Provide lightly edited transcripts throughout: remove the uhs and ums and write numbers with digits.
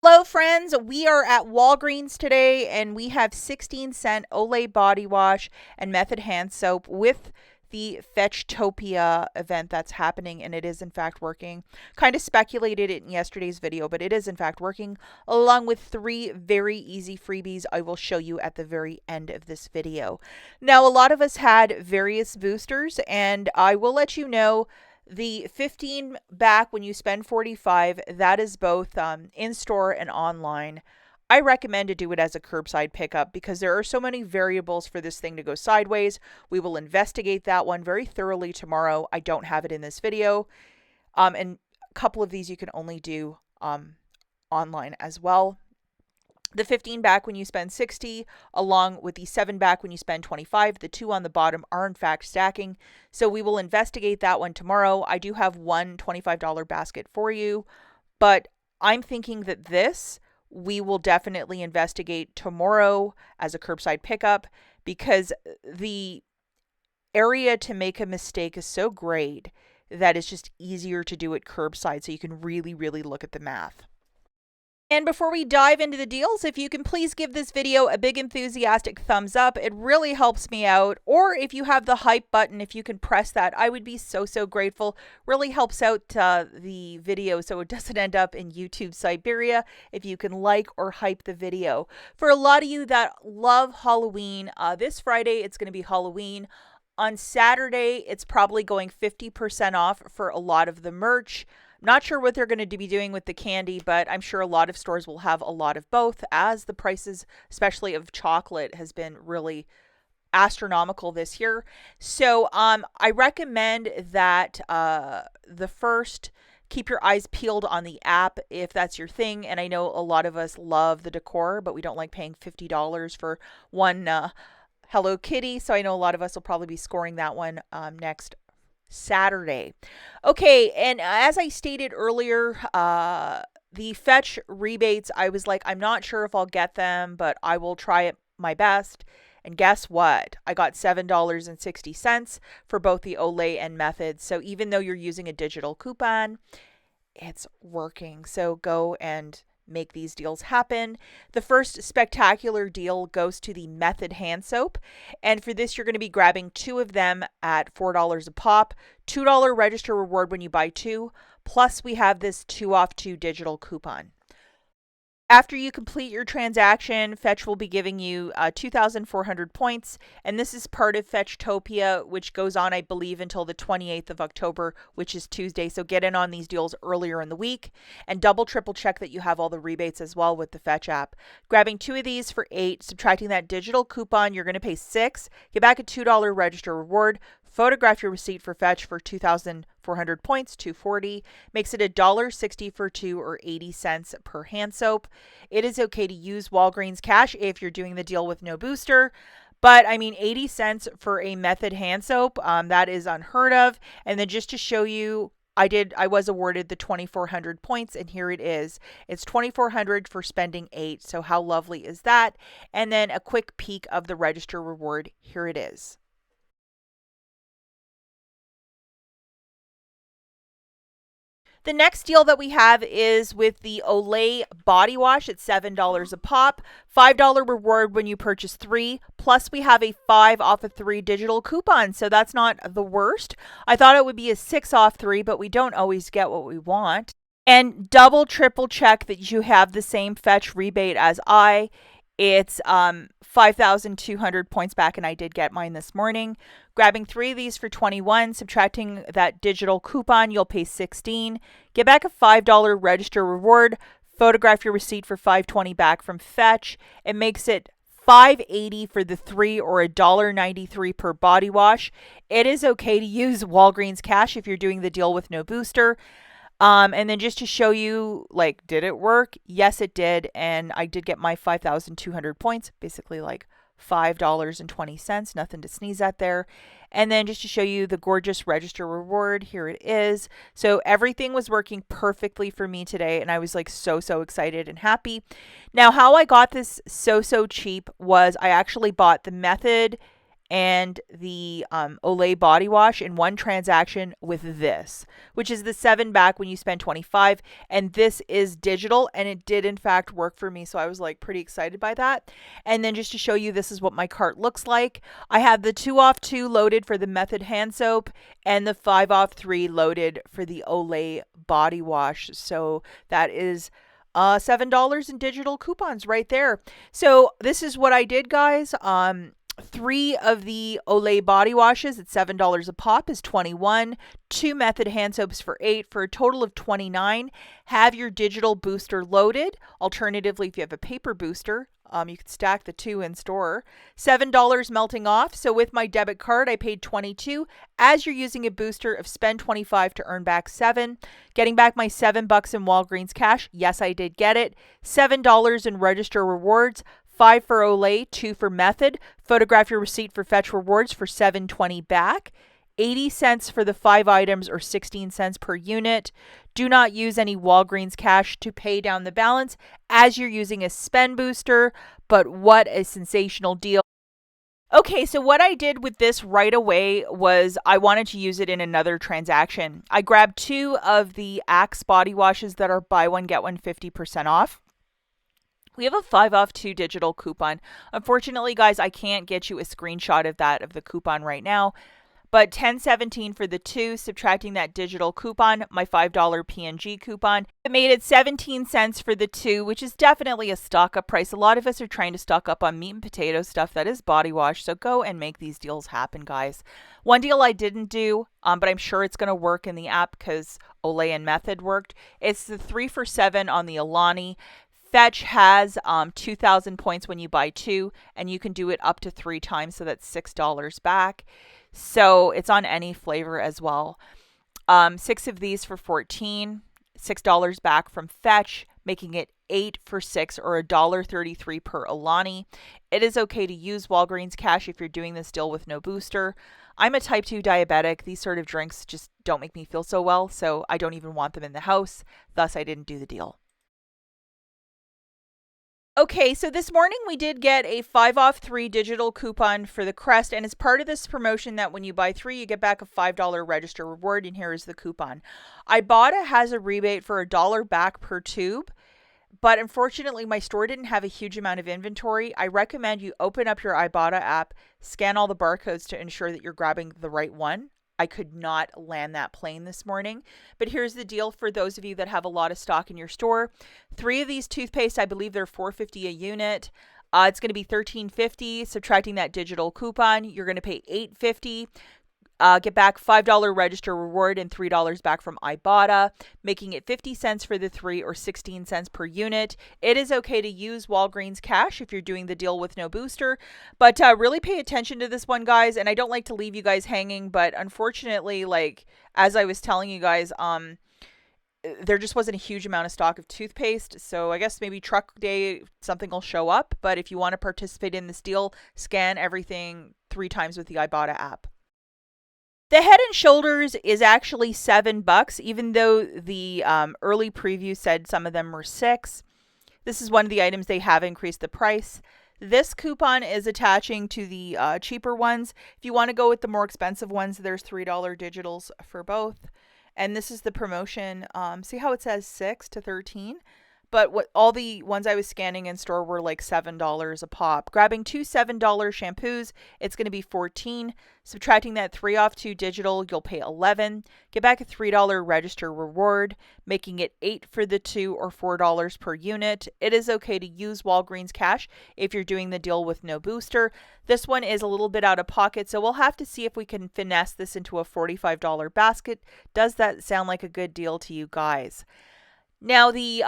Hello friends, we are at Walgreens today and we have 16-cent Olay body wash and Method hand soap with the Fetchtopia event that's happening, and it is in fact working. Kind of speculated it in yesterday's video, but it is in fact working, along with 3 very easy freebies I will show you at the very end of this video. Now, a lot of us had various boosters, and I will let you know the 15 back when you spend 45, that is both in-store and online. I recommend to do it as a curbside pickup because there are so many variables for this thing to go sideways. We will investigate that one very thoroughly tomorrow. I don't have it in this video. And a couple of these you can only do online as well. The 15 back when you spend 60, along with the 7 back when you spend 25. The 2 on the bottom are in fact stacking. So we will investigate that one tomorrow. I do have one $25 basket for you, but I'm thinking that this we will definitely investigate tomorrow as a curbside pickup because the area to make a mistake is so great that it's just easier to do it curbside, so you can really look at the math. And before we dive into the deals, if you can please give this video a big enthusiastic thumbs up, it really helps me out. Or if you have the hype button, if you can press that, I would be so grateful. Really helps out the video so it doesn't end up in YouTube Siberia if you can like or hype the video. For a lot of you that love Halloween, this Friday it's going to be Halloween. On Saturday, it's probably going 50% off for a lot of the merch. Not sure what they're going to be doing with the candy, but I'm sure a lot of stores will have a lot of both, as the prices, especially of chocolate, has been really astronomical this year. So I recommend that the first, keep your eyes peeled on the app if that's your thing. And I know a lot of us love the decor, but we don't like paying $50 for one Hello Kitty. So I know a lot of us will probably be scoring that one next Saturday. Okay, and as I stated earlier, the Fetch rebates, I was like, I'm not sure if I'll get them, but I will try it my best. And guess what? I got $7.60 for both the Olay and Method. So even though you're using a digital coupon, it's working. So go and make these deals happen. The first spectacular deal goes to the Method hand soap, and for this you're going to be grabbing 2 of them at $4 a pop. $2 register reward when you buy 2, plus we have this 2 off 2 digital coupon. After you complete your transaction, Fetch will be giving you 2,400 points, and this is part of Fetchtopia, which goes on, I believe, until the 28th of October, which is Tuesday. So get in on these deals earlier in the week, and triple check that you have all the rebates as well with the Fetch app. Grabbing 2 of these for $8, subtracting that digital coupon, you're going to pay $6. Get back a $2 register reward. Photograph your receipt for Fetch for 2,400 points, $2.40. Makes it $1.60 for 2 or 80 cents per hand soap. It is okay to use Walgreens cash if you're doing the deal with no booster. But I mean, 80 cents for a Method hand soap, that is unheard of. And then just to show you, I was awarded the 2,400 points, and here it is. It's 2,400 for spending 8. So how lovely is that? And then a quick peek of the register reward. Here it is. The next deal that we have is with the Olay body wash at $7 a pop. $5 reward when you purchase 3. Plus we have a 5 off of 3 digital coupon. So that's not the worst. I thought it would be a 6 off 3, but we don't always get what we want. And triple check that you have the same Fetch rebate as I. It's 5,200 points back, and I did get mine this morning. Grabbing 3 of these for 21, subtracting that digital coupon, you'll pay 16. Get back a $5 register reward. Photograph your receipt for 520 back from Fetch. It makes it $5.80 for the 3 or $1.93 per body wash. It is okay to use Walgreens cash if you're doing the deal with no booster. And then just to show you, like, did it work? Yes, it did. And I did get my 5,200 points, basically like $5.20, nothing to sneeze at there. And then just to show you the gorgeous register reward, here it is. So everything was working perfectly for me today, and I was like so excited and happy. Now, how I got this so cheap was I actually bought the Method and the Olay body wash in one transaction with this, which is the 7 back when you spend 25. And this is digital, and it did in fact work for me. So I was like pretty excited by that. And then just to show you, this is what my cart looks like. I have the 2 off 2 loaded for the Method hand soap and the 5 off 3 loaded for the Olay body wash. So that is $7 in digital coupons right there. So this is what I did, guys. 3 of the Olay body washes at $7 a pop is $21. 2 Method hand soaps for $8 for a total of $29. Have your digital booster loaded. Alternatively, if you have a paper booster, you can stack the 2 in store. $7 melting off. So with my debit card, I paid $22. As you're using a booster of spend $25 to earn back $7. Getting back my $7 in Walgreens cash. Yes, I did get it. $7 in register rewards. 5 for Olay, 2 for Method. Photograph your receipt for Fetch Rewards for $7.20 back. 80 cents for the 5 items or 16 cents per unit. Do not use any Walgreens cash to pay down the balance as you're using a spend booster, but what a sensational deal. Okay, so what I did with this right away was I wanted to use it in another transaction. I grabbed 2 of the Axe body washes that are buy one, get one 50% off. We have a 5 off 2 digital coupon. Unfortunately, guys, I can't get you a screenshot of that, of the coupon right now. But $10.17 for the 2, subtracting that digital coupon, my $5 PNG coupon. It made it 17 cents for the 2, which is definitely a stock up price. A lot of us are trying to stock up on meat and potato stuff that is body wash. So go and make these deals happen, guys. One deal I didn't do, but I'm sure it's going to work in the app because Olay and Method worked. It's the 3 for $7 on the Alani. Fetch has 2,000 points when you buy 2, and you can do it up to 3 times, so that's $6 back. So it's on any flavor as well. 6 of these for $14, $6 back from Fetch, making it 8 for $6 or $1.33 per Alani. It is okay to use Walgreens cash if you're doing this deal with no booster. I'm a type 2 diabetic. These sort of drinks just don't make me feel so well, so I don't even want them in the house. Thus, I didn't do the deal. Okay, so this morning we did get a 5 off 3 digital coupon for the Crest, and it's part of this promotion that when you buy 3, you get back a $5 register reward, and here is the coupon. IBOTTA has a rebate for $1 back per tube, but unfortunately my store didn't have a huge amount of inventory. I recommend you open up your IBOTTA app, scan all the barcodes to ensure that you're grabbing the right one. I could not land that plane this morning. But here's the deal for those of you that have a lot of stock in your store. 3 of these toothpaste, I believe they're $4.50 a unit. It's going to be $13.50. Subtracting that digital coupon, you're going to pay $8.50. Get back $5 register reward and $3 back from IBOTTA, making it 50 cents for the 3 or 16 cents per unit. It is okay to use Walgreens cash if you're doing the deal with no booster, but really pay attention to this one, guys. And I don't like to leave you guys hanging, but unfortunately, like as I was telling you guys, there just wasn't a huge amount of stock of toothpaste. So I guess maybe truck day, something will show up. But if you want to participate in this deal, scan everything 3 times with the IBOTTA app. The Head & Shoulders is actually $7, even though the early preview said some of them were $6. This is one of the items they have increased the price. This coupon is attaching to the cheaper ones. If you want to go with the more expensive ones, there's $3 digitals for both. And this is the promotion. See how it says 6 to 13? But what all the ones I was scanning in store were like $7 a pop. Grabbing 2 $7 shampoos, it's going to be $14. Subtracting that 3 off 2 digital, you'll pay $11. Get back a $3 register reward, making it $8 for the 2 or $4 per unit. It is okay to use Walgreens cash if you're doing the deal with no booster. This one is a little bit out of pocket, so we'll have to see if we can finesse this into a $45 basket. Does that sound like a good deal to you guys? Now the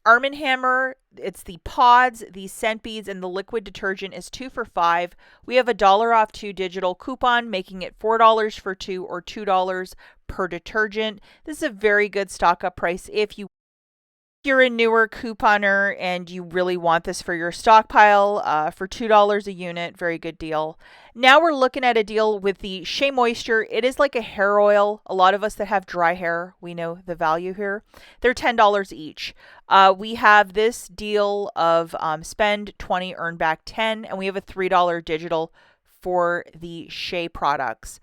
Arm & Hammer, it's the pods, the scent beads, and the liquid detergent is 2 for $5. We have a $1 off 2 digital coupon, making it $4 for 2 or $2 per detergent. This is a very good stock up price if you're a newer couponer and you really want this for your stockpile. For $2 a unit, very good deal. Now we're looking at a deal with the Shea Moisture. It is like a hair oil. A lot of us that have dry hair, we know the value here. They're $10 each. We have this deal of spend 20, earn back 10, and we have a $3 digital for the Shea products.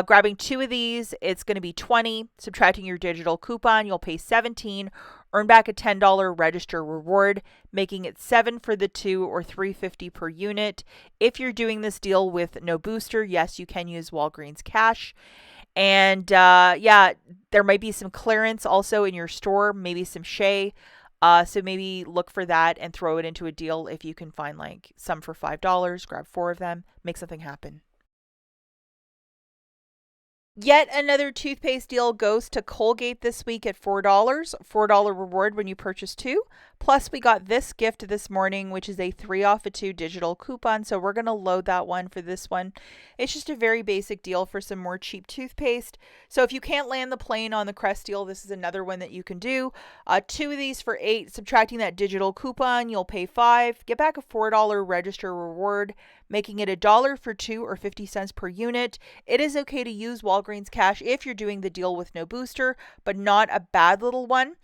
Grabbing 2 of these, it's going to be $20. Subtracting your digital coupon, you'll pay $17. Earn back a $10 register reward, making it $7 for the 2 or $3.50 per unit. If you're doing this deal with no booster, yes, you can use Walgreens cash. And yeah, there might be some clearance also in your store, maybe some Shea. So maybe look for that and throw it into a deal if you can find like some for $5. Grab 4 of them, make something happen. Yet another toothpaste deal goes to Colgate this week at $4. $4 reward when you purchase 2. Plus, we got this gift this morning, which is a 3 off of 2 digital coupon. So we're going to load that one for this one. It's just a very basic deal for some more cheap toothpaste. So if you can't land the plane on the Crest deal, this is another one that you can do. 2 of these for $8. Subtracting that digital coupon, you'll pay $5. Get back a $4 register reward, making it $1 for 2 or 50 cents per unit. It is okay to use Walgreens cash if you're doing the deal with no booster, but not a bad little one.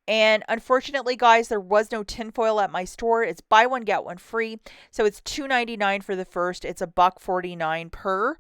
And unfortunately, guys, there was no tinfoil at my store. It's buy one, get one free. So it's $2.99 for the first. It's $1.49 per.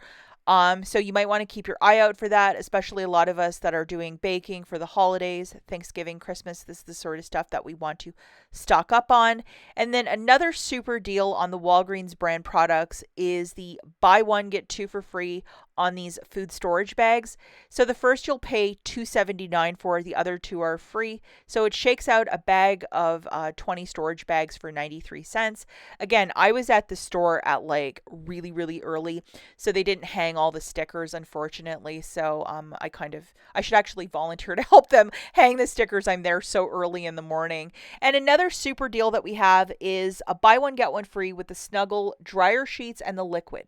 So you might want to keep your eye out for that, especially a lot of us that are doing baking for the holidays, Thanksgiving, Christmas. This is the sort of stuff that we want to stock up on. And then another super deal on the Walgreens brand products is the buy one, get 2 for free on these food storage bags. So the first you'll pay $2.79 for, the other 2 are free. So it shakes out a bag of 20 storage bags for 93 cents. Again, I was at the store at like really, really early, so they didn't hang all the stickers, unfortunately. So I should actually volunteer to help them hang the stickers. I'm there so early in the morning. And another super deal that we have is a buy one, get one free with the Snuggle dryer sheets and the liquid.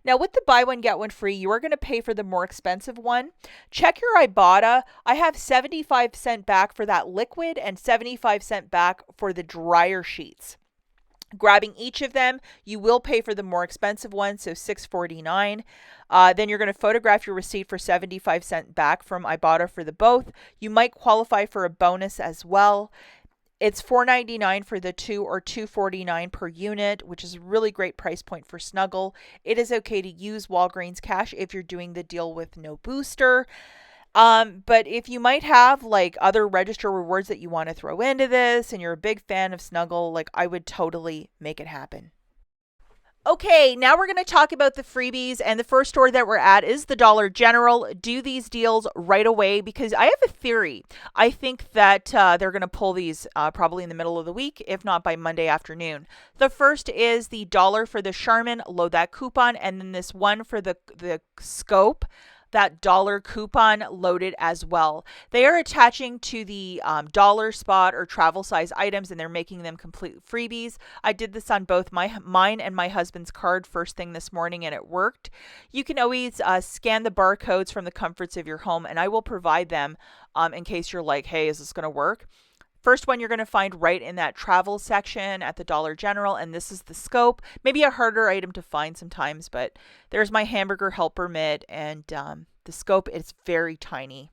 Now with the buy one, get one free, you are going to pay for the more expensive one. Check your IBOTTA. I have 75% back for that liquid and 75% back for the dryer sheets. Grabbing each of them, you will pay for the more expensive one, so $6.49. Then you're going to photograph your receipt for 75% back from IBOTTA for the both. You might qualify for a bonus as well. It's $4.99 for the 2 or $2.49 per unit, which is a really great price point for Snuggle. It is okay to use Walgreens cash if you're doing the deal with no booster. But if you might have like other register rewards that you want to throw into this and you're a big fan of Snuggle, like I would totally make it happen. Okay, now we're going to talk about the freebies, and the first store that we're at is the Dollar General. Do these deals right away because I have a theory. I think that they're going to pull these probably in the middle of the week, if not by Monday afternoon. The first is the $1 for the Charmin, load that coupon, and then this one for the scope. That $1 coupon loaded as well. They are attaching to the dollar spot or travel size items, and they're making them complete freebies. I did this on both mine and my husband's card first thing this morning, and it worked. You can always scan the barcodes from the comforts of your home, and I will provide them in case you're like, hey, is this going to work? First one you're going to find right in that travel section at the Dollar General, and this is the scope. Maybe a harder item to find sometimes, but there's my hamburger helper mitt, and the scope is very tiny,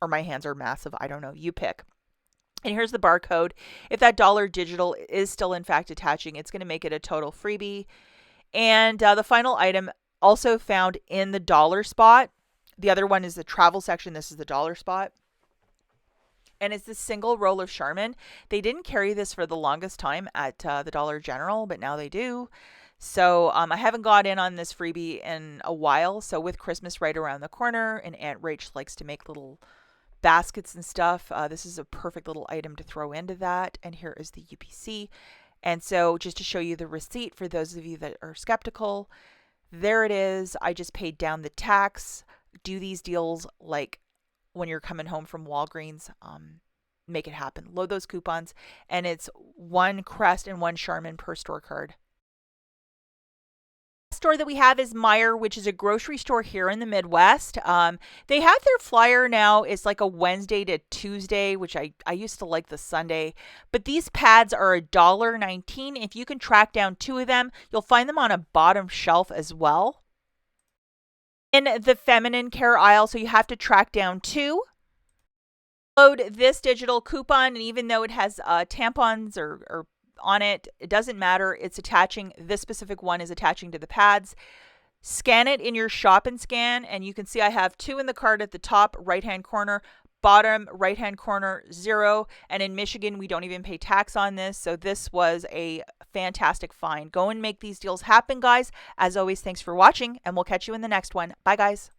or my hands are massive. I don't know. You pick. And here's the barcode. If that dollar digital is still in fact attaching, it's going to make it a total freebie. And the final item also found in the dollar spot. The other one is the travel section. This is the dollar spot. And it's this single roll of Charmin. They didn't carry this for the longest time at the Dollar General, but now they do. So I haven't got in on this freebie in a while. So with Christmas right around the corner, and Aunt Rach likes to make little baskets and stuff, this is a perfect little item to throw into that. And here is the UPC. And so just to show you the receipt for those of you that are skeptical, there it is. I just paid down the tax. Do these deals like when you're coming home from Walgreens, make it happen. Load those coupons, and it's 1 Crest and 1 Charmin per store card. The store that we have is Meijer, which is a grocery store here in the Midwest. They have their flyer now. It's like a Wednesday to Tuesday, which I used to like the Sunday. But these pads are $1.19. If you can track down 2 of them, you'll find them on a bottom shelf as well. In the feminine care aisle, so you have to track down 2. Load this digital coupon, and even though it has tampons or on it, it doesn't matter. It's attaching. This specific one is attaching to the pads. Scan it in your shop and scan, and you can see I have 2 in the cart at the top right hand corner, bottom right hand corner 0. And in Michigan, we don't even pay tax on this. So this was a fantastic find. Go and make these deals happen, guys. As always, thanks for watching, and we'll catch you in the next one. Bye, guys.